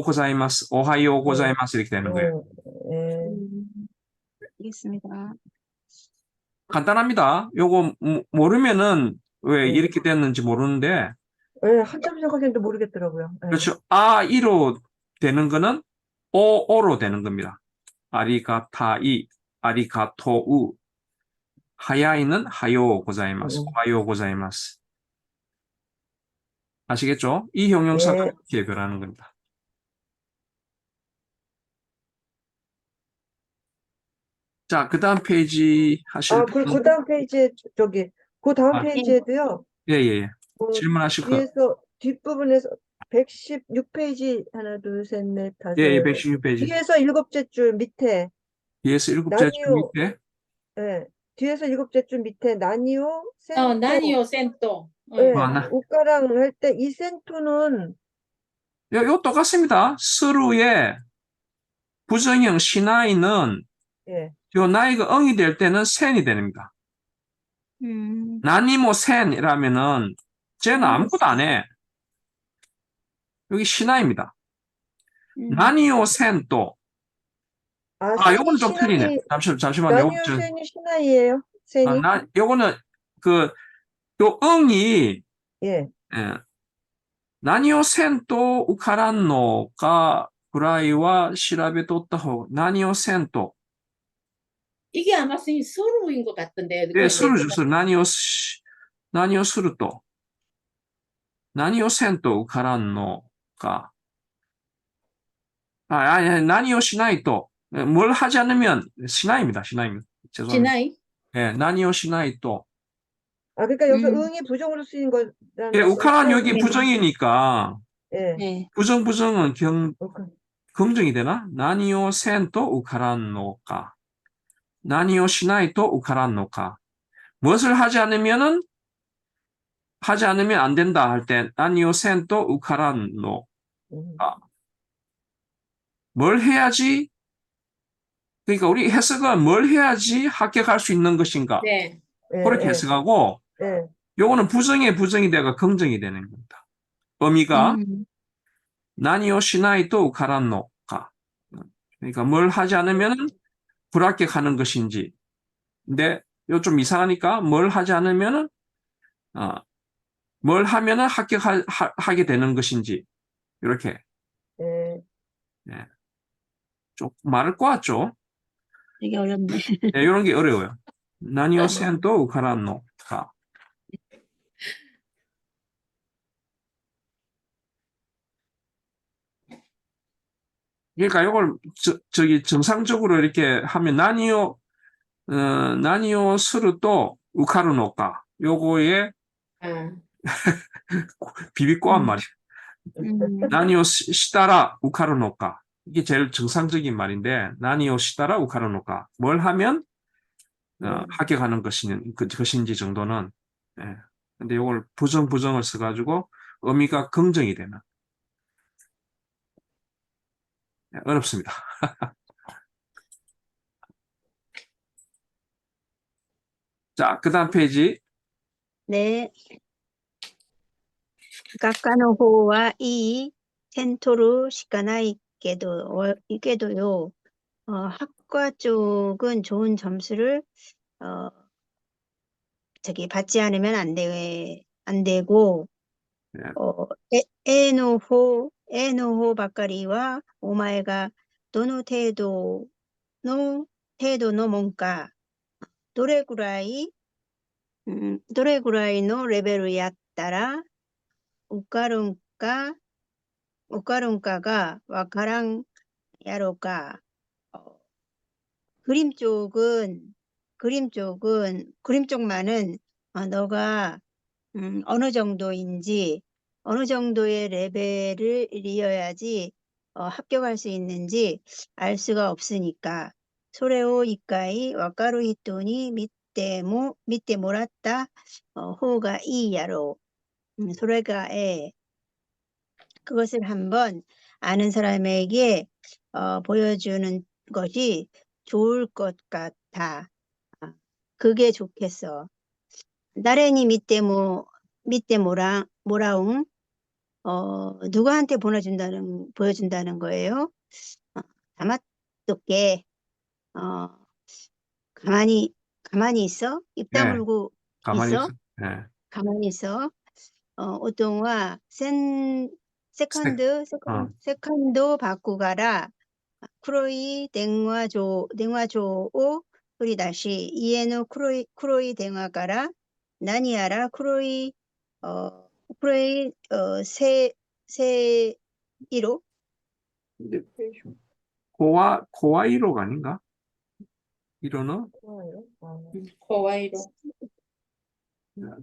고자이마스, 오하요 고자이마스 이렇게 되는 거예요. 예. 알겠습니다. 간단합니다. 요거 모르면은 왜 네. 이렇게 됐는지 모르는데, 예, 한참 생각했는데 모르겠더라고요. 예. 그렇죠. 아이로 되는 거는 오로 되는 겁니다. 아리가타이, 아리가토우, 하야이는 하요 고자이마스, 오하요 고자이마스. 아시겠죠? 이 형용사가 예. 이렇게 변하는 겁니다. 자, 그 다음 페이지 하실 그 다음 페이지에, 그 다음 아, 페이지에도요, 예, 예, 예. 질문하실 거. 뒷부분에서 116페이지 하나, 둘, 셋, 넷, 다섯. 예, 116페이지. 뒤에서 일곱째 줄 밑에 뒤에서 일곱째 줄 나니오. 밑에. 예. 뒤에서 일곱째 줄 밑에 나니오 센토. 나니오 센토. 예. 나- 우까랑 할 때 이 센토는 요 똑같습니다. 스루의 부정형 시나이는 예. 요 나이가 응이 될 때는 센이 됩니다. 나니모 센이라면은 쟤는 아무것도 안 해. 여기 시나입니다. 나니오 센또. 요거는 좀 틀리네. 잠시만요. 나니오 센이 시나이예요. 센이. 요거는 요 응이 예. 何をせんと受からんのかぐらいは調べとった方が、何をせんと。 이게 아마 선생님 서로인 것 같던데. 예, 수를 줬어요. 何をすると。何をせんと受からんのか。아니, 何をしないと。뭘 하지 않으면, 시나입니다. 시나입니다. 죄송합니다. 시나이? 예, 何をしないと。 그러니까 여기서 응이 부정으로 쓰인 거라는 예, 우카란 말씀이시죠? 여기 부정이니까, 예. 네. 부정은 우카. 긍정이 되나? 何をせんと受からんのか。何をしないと受からんのか. 무엇을 하지 않으면 안 된다 할 때, 何をせんと受からんのか. 뭘 해야지? 그러니까 우리 해석은 뭘 해야지 합격할 수 있는 것인가? 네. 그렇게 해석하고, 예. 요거는 부정이 되가 긍정이 되는 겁니다. 의미가, 何をしないと受からんのか. 그러니까 뭘 하지 않으면 불합격하는 것인지. 근데 요 좀 이상하니까 뭘 하지 않으면은 뭘 하면은 합격하게 되는 것인지 이렇게 예. 좀 말을 꼬았죠. 되게 어렵네. 네, 이런 게 어려워요. 何をせんと受からんのか. 그러니까 이걸 저기 정상적으로 이렇게 하면 何をすると受かるのか. 요거에 비비꼬한 말이에요. 何をしたら受かるのか. 이게 제일 정상적인 말인데 何をしたら受かるのか. 뭘 하면 합격하는 것인지 정도는. 예. 근데 이걸 부정을 써가지고 의미가 긍정이 되는. 예, 어렵습니다. 자, 그 다음 페이지. 네. 学科の方はいい点取るしかないけど、よ。학과 쪽은 좋은 점수를 받지 않으면 안 되고, 예. 絵の方ばかりは、お前がどの程度のもんか、どれぐらいのレベルやったら、受かるんかがわからんやろか. 그림 쪽만은 너가 어느 정도인지, 어느 정도의 레벨을 이어야지 합격할 수 있는지 알 수가 없으니까. それを一回わかる人に見てもらった方がいいやろう. それが그것을 한번 아는 사람에게 보여주는 것이 좋을 것 같아. 그게 좋겠어. 誰に見てもらう? 누구한테 보여준다는 거예요? 다mat독게 가만히 있어? 입 네, 다물고 가만히 있어? 있어. 네. 가만히 있어. 오동화 세컨드 받고 가라. 쿠로이 댕화조 오 소리다시 이에노 쿠로이 댕화 가라. 나니아라 쿠로이 세 1호. 고와이로가 아닌가? 이로는? 코와이로.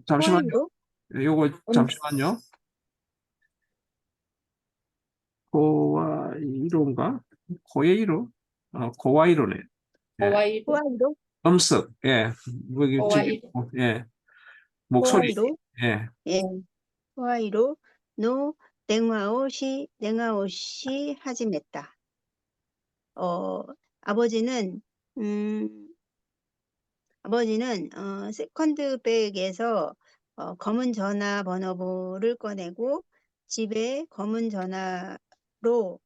잠시만요. 요거 잠시만요. 고와이로인가? 고에이로? 고와이로네. 예. 호와이로, 호와이로, 음석, 예. 뭐, 이게 호와이로, 예. 목소리, 호와이로, 예. 예, 호와이로, 노, 냉와오시 하지메다. 아버지는, 음, 세컨드백에서 검은 전화번호를 꺼내고 집에 검은 전화로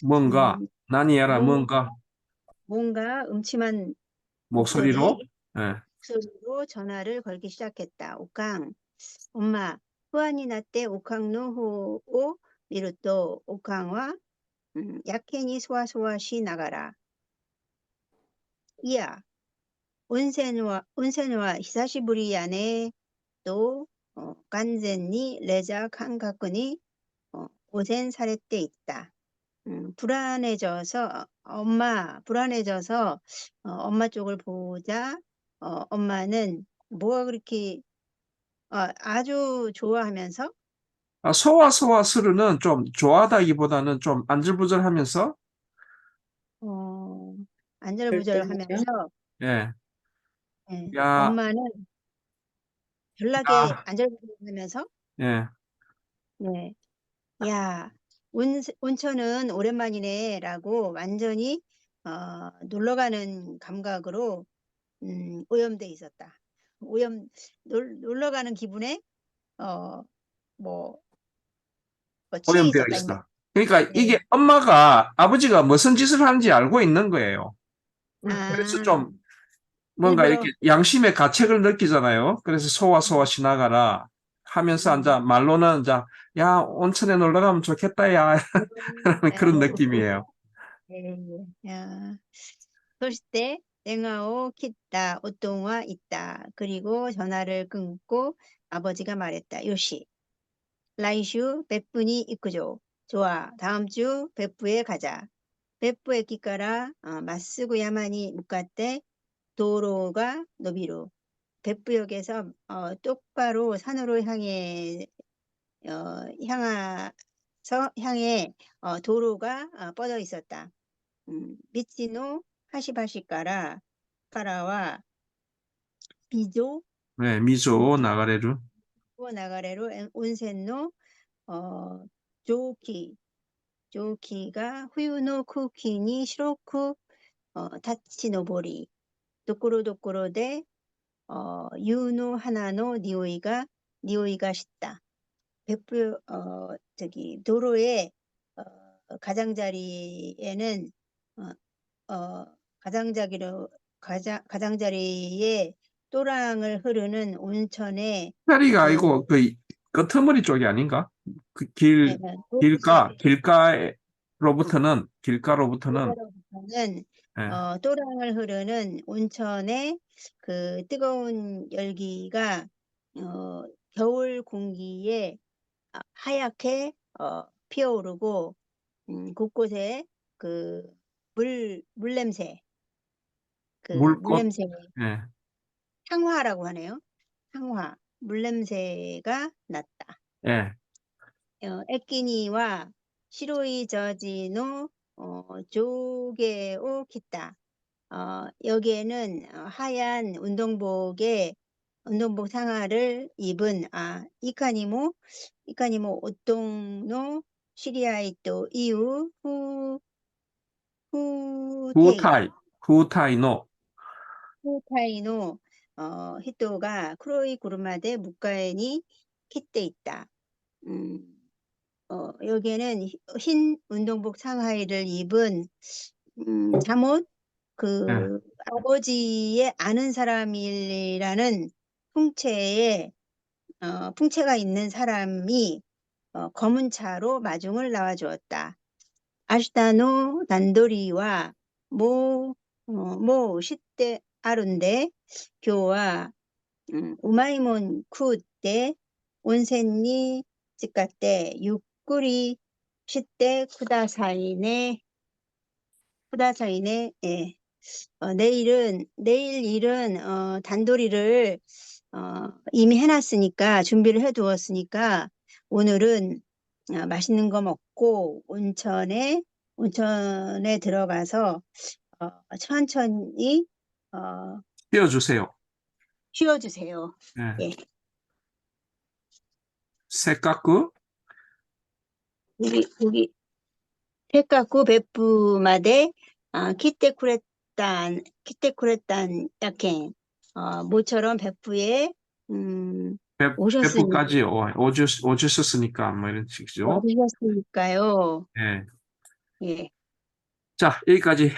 뭔가, 음, 나니야라, 뭔가, 뭔가, 뭔가 음침한 목소리로, 예. 목소리로 전화를 걸기 시작했다. 오캉, 엄마, 후안이 나때 오캉노 호오 미루또 오캉와 야케니 소와소와시 나가라. 이야, 온센와 히사시부리 야네 또 간젠니 레자 칸가쿠니 오센 사레때 있다. 불안해져서 엄마 쪽을 보자. 엄마는 뭐가 그렇게 아주 좋아하면서 소와 스르는 좀 좋아하다기보다는 좀 안절부절하면서, 어, 절대하며, 안절부절하면서 예. 예, 야, 엄마는 연락에 야, 안절부절하면서 예. 네, 야, 온천은 오랜만이네라고 완전히 놀러 가는 감각으로 오염돼 있었다. 놀러 가는 기분에 어, 뭐, 취해 오염되어 있었다. 이 말. 있어. 그러니까 네. 이게 아버지가 무슨 짓을 하는지 알고 있는 거예요. 그래서 아, 좀 뭔가 일부러 이렇게 양심의 가책을 느끼잖아요. 그래서 소와 지나가라 하면서 음, 이제 말로는 이제 야, 온천에 놀러 가면 좋겠다, 야. 그런 에, 느낌이에요. 야. そして 電話を 켰다. 오똥와 있다. 그리고 전화를 끊고 아버지가 말했다. 요시. 라이슈 베푸니 이쿠조. 좋아. 다음 주 베푸에 가자. 베푸駅から 마쓰구 야마니 묵갔대. 도로가 노비루. 베푸역에서 똑바로 산으로 향해 도로가 뻗어 있었다. 미치노 하시바시카라와 비조 네, 미조 나가레루. 나가레로 온센노 어, 조키 조키가 후유노 쿠키니 시로쿠 타치 노보리 도코로도코로데 유노 하나노 니오이가 싶다. 도로의 가장자리에는 어, 가장자리에 또랑을 흐르는 온천에 다리가 그 아니고 그 끄트머리 쪽이 아닌가? 그 에, 길가로부터는 예, 또랑을 흐르는 온천에 그 뜨거운 열기가 겨울 공기에 하얗게 피어오르고 곳곳에 그 물냄새 물꽃, 물냄새 예, 향화라고 하네요. 향화 물냄새가 났다. 예. 에끼니와 시로이 저지노 조개오 기타. 여기에는 하얀 운동복 상하를 입은 이카니모 오똥노 시리아이토 이후 후테이 후타이노, 후타이노 히토가 쿠로이 구르마데 묵가에니 kit때 있다. 음, 여기에는 흰 운동복 상하이를 입은 잠옷 예. 그 아버지의 아는 사람이라는 풍채가 있는 사람이 검은 차로 마중을 나와주었다. 아시타노 단도리와 시대 아룬데 교와 우마이몬 쿠때 온센니 찌까때 육구리 시대 쿠다사이네 예. 내일 일은 단도리를 이미 준비를 해두었으니까 오늘은 맛있는 거 먹고 온천에 들어가서 천천히 띄워주세요. 쉬어주세요. 예. 예. 세카쿠, 우리 테카쿠 베프마데 키테쿠레탄 야켄 모처럼 베프에 베프까지 오주셨으니까, 뭐 이런 식이죠. 와주셨으니까요. 예. 예. 자, 여기까지,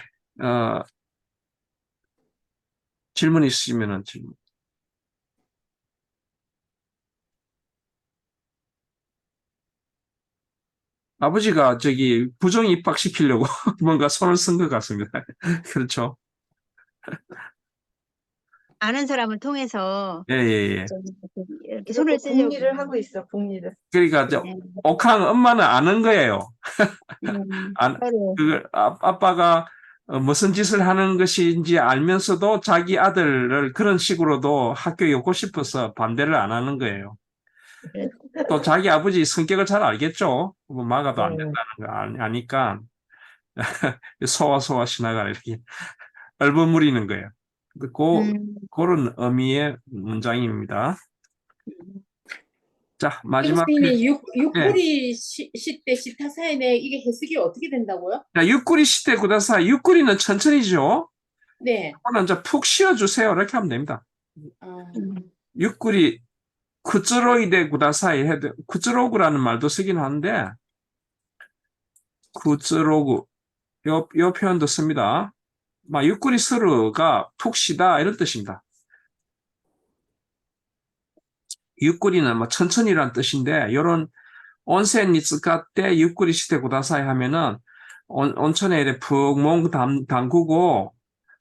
질문 있으시면은 질문. 아버지가 저기 부정 입학시키려고 뭔가 손을 쓴 것 같습니다. 그렇죠. 아는 사람을 통해서 예, 예, 예. 이렇게 손을 쓰려고. 궁리를 하고 있어, 궁리를. 그러니까 네. 옥항 엄마는 아는 거예요. 서로. 아빠가 무슨 짓을 하는 것인지 알면서도 자기 아들을 그런 식으로도 학교에 오고 싶어서 반대를 안 하는 거예요. 또 자기 아버지 성격을 잘 알겠죠. 뭐 막아도 안 네. 된다는 거 아니까 소와 신하가 이렇게 얼버무리는 거예요. 그런 의미의 문장입니다. 자, 마지막 페이지. 교수님이 육구리 시대 시타사인의 이게 해석이 어떻게 된다고요? 자, 육구리 시대 구다사, 육구리는 천천히죠. 네. 그거는 이제 푹 쉬어주세요. 이렇게 하면 됩니다. 아, 육구리 쿠츠로이데 구다사이 해도 쿠츠로그라는 말도 쓰긴 하는데 쿠츠로그 요 표현도 씁니다. 육구리 스르가 푹 쉬다 이런 뜻입니다. 육구리는 천천히란 뜻인데 요런 온센 니츠카 때 육구리 시대 구다사이 하면은 온천에 이렇게 푹 몸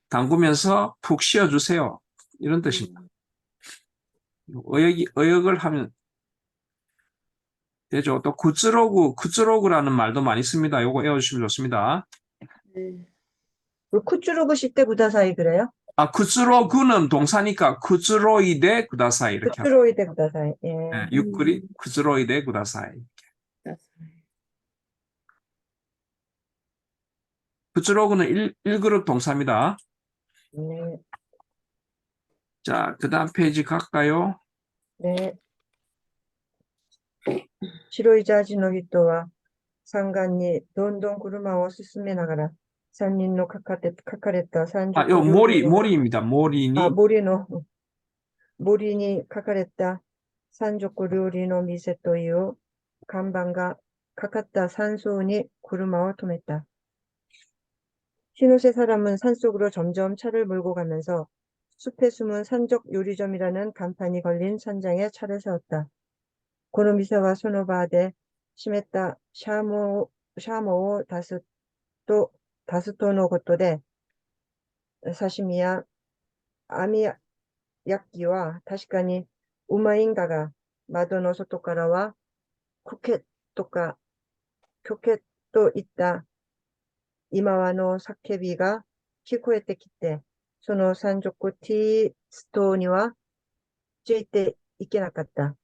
담그면서 푹 쉬어주세요. 이런 뜻입니다. 의역을 하면 되죠. 또 쿠츠로그라는 말도 많이 씁니다. 요거 외워주시면 좋습니다. 네. 그 쿠츠로그 시대 구다사이 그래요? 쿠츠로그는 동사니까 쿠츠로이데 구다사이 이렇게 합니다. 쿠츠로이데 구다사이. 예. 네, 육구리 쿠츠로이데 구다사이. 쿠츠로그는 1그룹 동사입니다. 네. 자, 그 다음 페이지 갈까요? 네. 白いジャージの人は山岸にどんどん車を進めながら3人の書かれた30요個料理の모리입니다. 모리니. 森に書かれた30個料理の店という看板がかかった山荘に車を止めた. 히노세 사람은 산속으로 점점 차를 몰고 가면서 숲에 숨은 산적 요리점이라는 간판이 걸린 산장에 차를 세웠다. この店はその場で閉めたシャモを出すとのことで、刺身や網焼きは確かにうまいんだが、窓の外からはクケとかキョケといった今はの叫びが聞こえてきて、その山賊ティーストにはついていけなかった.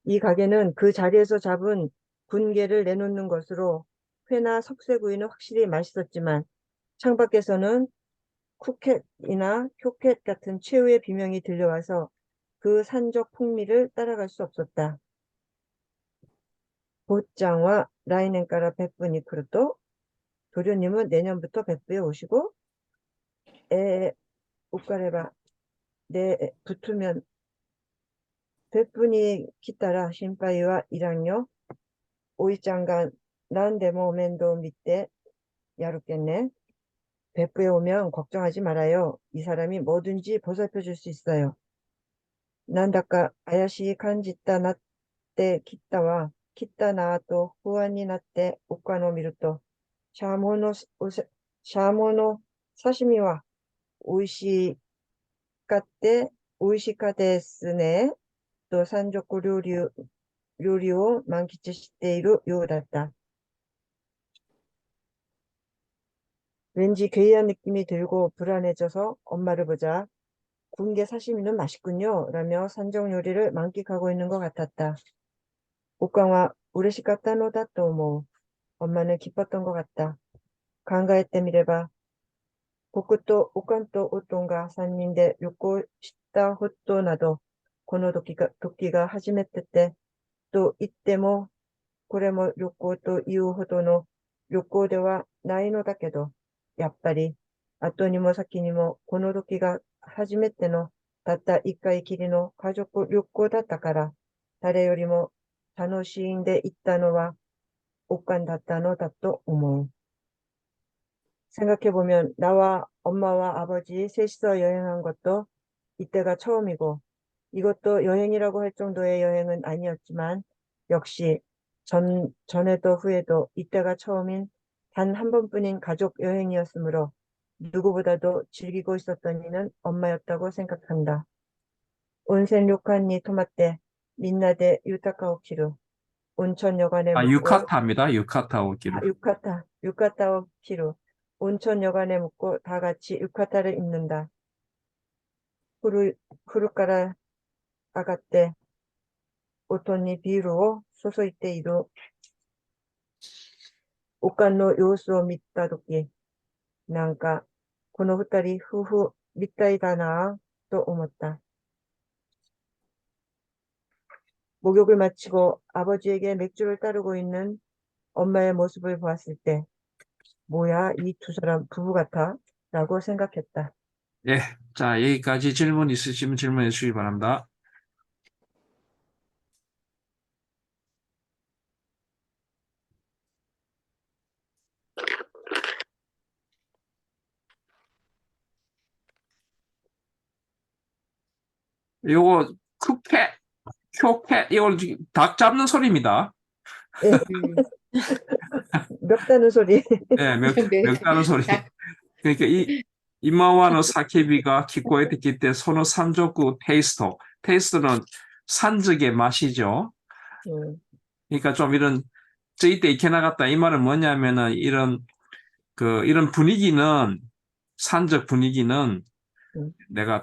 이 가게는 그 자리에서 잡은 군게를 내놓는 것으로 회나 석쇠구이는 확실히 맛있었지만 창밖에서는 쿠켓이나 효켓 같은 최후의 비명이 들려와서 그 산적 풍미를 따라갈 수 없었다. 보장과 라이넨가라 베프니 크루도 도련님은 내년부터 베프에 오시고 옷가레바 붙으면 베프니 기타라 심파이와 1학년 오이짱가 난데모 면도 밑에 야루겠네. 베프에 오면 걱정하지 말아요. 이 사람이 뭐든지 보살펴 줄 수 있어요. 난다까 아야시 간짓다 나때 기타와 기타 나또 후안이 나때 오카노 미루또 샤모노 사시미와 오이시카데스네. 또 산조코 요리を満喫しているようだった. 왠지 괴이한 느낌이 들고 불안해져서 엄마를 보자 군게 사시미는 맛있군요 라며 산적 요리를 만끽하고 있는 것 같았다. 옥강와 우레시카타のだと思う. 엄마는 기뻤던 것 같다. 考えてみれば、僕とおかんとおとんが3人で旅行したことなど、この時が初めてで、と言っても、これも旅行というほどの旅行ではないのだけど、やっぱり、後にも先にもこの時が初めてのたった一回きりの家族旅行だったから、誰よりも楽しんで行ったのはおかんだったのだと思う. 생각해보면 나와 엄마와 아버지 셋이서 여행한 것도 이때가 처음이고 이것도 여행이라고 할 정도의 여행은 아니었지만 역시 전에도 후에도 이때가 처음인 단 한 번뿐인 가족 여행이었으므로 누구보다도 즐기고 있었던 이는 엄마였다고 생각한다. 온센 료칸に泊まってみんなで豊かを着る. 온천 여관에 아, 묵고 유카타입니다. 유카타 오기로. 유카타を着る. 온천 여관에 묵고 다 같이 유카타를 입는다. 후루카라 아가떼 오토니 비루오 소소이테 이루. おかんの様子を見たとき、なんか、この二人夫婦みたいだなぁと思った. 목욕을 마치고 아버지에게 맥주를 따르고 있는 엄마의 모습을 보았을 때, 뭐야, 이 두 사람 부부 같아? 라고 생각했다. 예, 자, 여기까지 질문 있으시면 질문해 주시기 바랍니다. 요거 큐캣 이걸 닭 잡는 소리입니다. 예, 멱다는 소리. 네, 멱다는 소리. 그러니까 이마와노 사케비가 기코에테 기때 소노 산조쿠 테이스트는 산적의 맛이죠. 그러니까 좀 이런 저이때 이케나갔다 이 말은 뭐냐면은 이런 분위기는 산적 분위기는 내가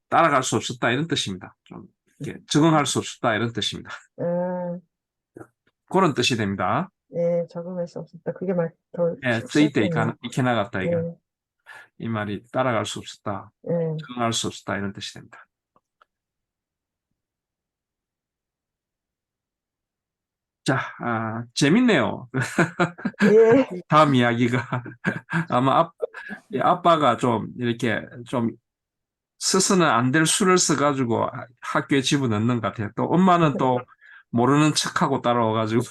따라갈 수 없었다 이런 뜻입니다. 좀 이렇게 적응할 수 없었다 이런 뜻입니다. 그런 뜻이 됩니다. 네, 적응할 수 없었다. 그게 더 예, 저이때 쉽겠네요. 이케나갔다 이거. 네, 이 말이 따라갈 수 없었다, 네. 적응할 수 없었다 이런 뜻이 됩니다. 자, 재밌네요. 예, 다음 이야기가 아마 아빠가 좀 이렇게 좀 스스는 안 될 수를 써가지고 학교에 집어넣는 것 같아요. 또 엄마는 또 모르는 척하고 따라와가지고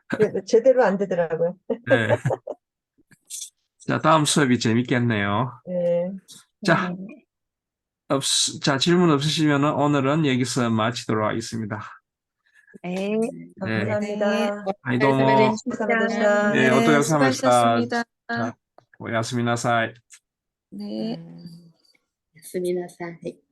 그래도 제대로 안 되더라고요. 네. 자, 다음 수업이 재밌겠네요. 네, 자, 질문 없으시면 오늘은 여기서 마치도록 하겠습니다. 네. 네. 감사합니다. 아이, 도모. 감사합니다. 네, 어떻게 하셨습니까? 수고하셨습니다. 자, 오야스미나사이. 네. おやすみなさい。